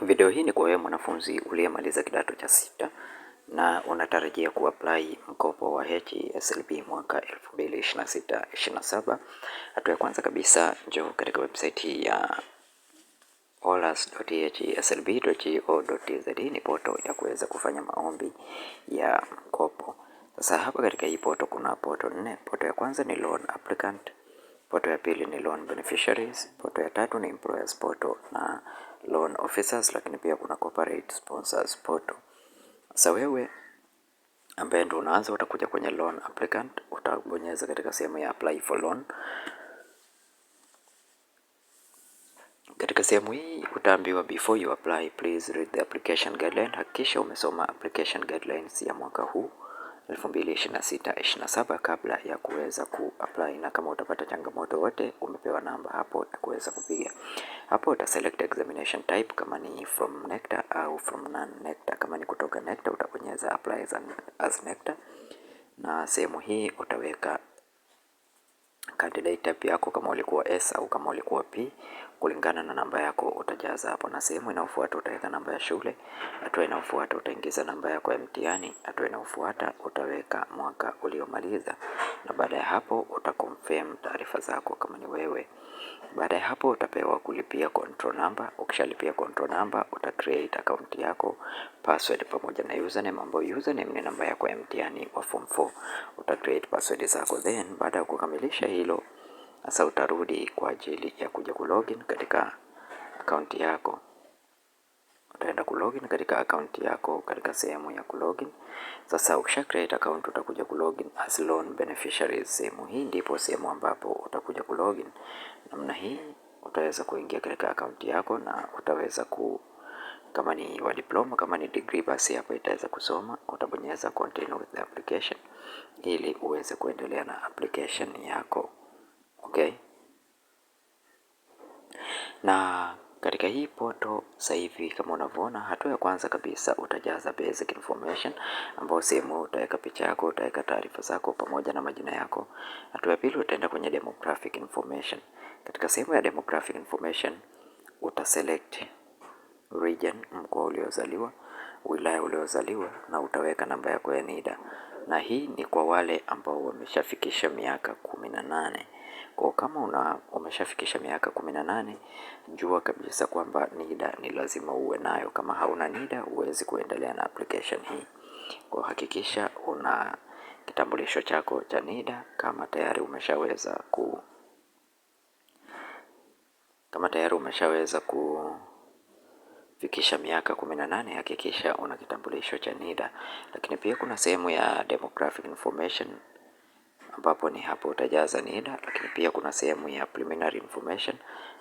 Video hii ni kwa wewe mwanafunzi uliyemaliza kidato cha sita na unatarajia kuapply mkopo wa HESLB mwaka 2026/27. Hatua ya kwanza kabisa, njoo katika website hii ya holas.heslb.go.tz. Ni poto ya kuweza kufanya maombi ya mkopo. Sasa hapa katika hii poto kuna poto nne. Poto ya kwanza ni loan applicant, poto ya pili ni loan beneficiaries, poto ya tatu ni employers portal na loan officers, lakini pia kuna corporate sponsors portal. Sasa wewe ambaye ndo unaanza, utakuja kwenye loan applicant, utabonyeza katika sehemu ya apply for loan. Katika sehemu hii utaambiwa before you apply please read the application guideline. Hakikisha umesoma application guidelines ya mwaka huu 2026/27 kabla ya kuweza kuapply, na kama utapata changamoto wote umepewa namba hapo ya kuweza kupiga. Hapo uta select examination type kama ni from NECTA au from non-NECTA. Kama ni kutoka NECTA utabonyeza apply as NECTA, na sehemu hii utaweka candidate type yako kama ulikuwa S au kama ulikuwa P kulingana na namba yako utajaza hapo, na sehemu inayofuata utaweka namba ya shule. Hatua inayofuata utaingiza namba yako ya mtihani. Hatua inayofuata utaweka mwaka uliomaliza, na baada ya hapo utaconfirm taarifa zako kama ni wewe. Baada ya hapo utapewa kulipia control number. Ukishalipia control number uta create account yako, password pamoja na username, ambayo username ni namba yako ya mtihani wa form 4. Uta create password zako, then baada ya kukamilisha hilo sasa utarudi kwa ajili ya kuja kulogin katika account yako. Utaenda kulogin katika account yako katika sehemu ya kulogin. Sasa ukisha create account utakuja kulogin as loan beneficiaries. Sehemu hii ndipo sehemu ambapo utakuja kulogin. Namna hii utaweza kuingia katika account yako na utaweza kama ni wa diploma, kama ni degree, basi hapa itaweza kusoma. Utabonyeza continue with the application ili uweze kuendelea na application yako. Okay. Na katika hii poto sasa hivi kama unavyoona, hatua ya kwanza kabisa utajaza basic information, ambapo sehemu utaweka picha yako, utaweka taarifa zako pamoja na majina yako. Hatua ya pili utaenda kwenye demographic information. Katika sehemu ya demographic information utaselect region, mkoa uliozaliwa, wilaya uliozaliwa, na utaweka namba yako ya NIDA. Na hii ni kwa wale ambao wameshafikisha miaka 18. Kwa kama umeshafikisha miaka 18, jua kabisa kwamba NIDA ni lazima uwe nayo. Kama hauna NIDA huwezi kuendelea na application hii. Kwa hakikisha una kitambulisho chako cha NIDA. Kama tayari umeshaweza kufikisha miaka 18, hakikisha una kitambulisho cha NIDA. Lakini pia kuna sehemu ya demographic information ambapo ni hapo utajaza NIDA, lakini pia kuna sehemu ya preliminary information.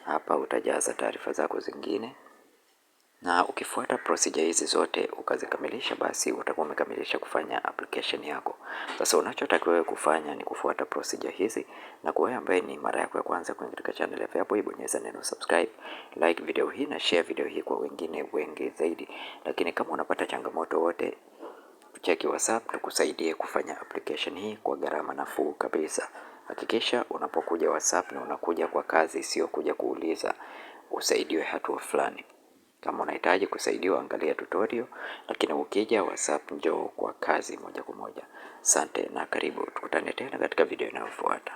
Hapa utajaza taarifa zako zingine, na ukifuata procedure hizi zote ukazikamilisha, basi utakuwa umekamilisha kufanya application yako. Sasa unachotakiwa wewe kufanya ni kufuata procedure hizi, na kwa wewe ambaye ni mara yako ya kwanza kuingia katika channel ya FEABOY, bonyeza neno subscribe, like video hii na share video hii kwa wengine wengi zaidi. Lakini kama unapata changamoto wote, cheki WhatsApp tukusaidie kufanya application hii kwa gharama nafuu kabisa. Hakikisha unapokuja WhatsApp na unakuja kwa kazi, sio kuja kuuliza usaidiwe hatua fulani. Kama unahitaji kusaidiwa angalia tutorial, lakini ukija WhatsApp njoo kwa kazi moja kwa moja. Asante na karibu, tukutane tena katika video inayofuata.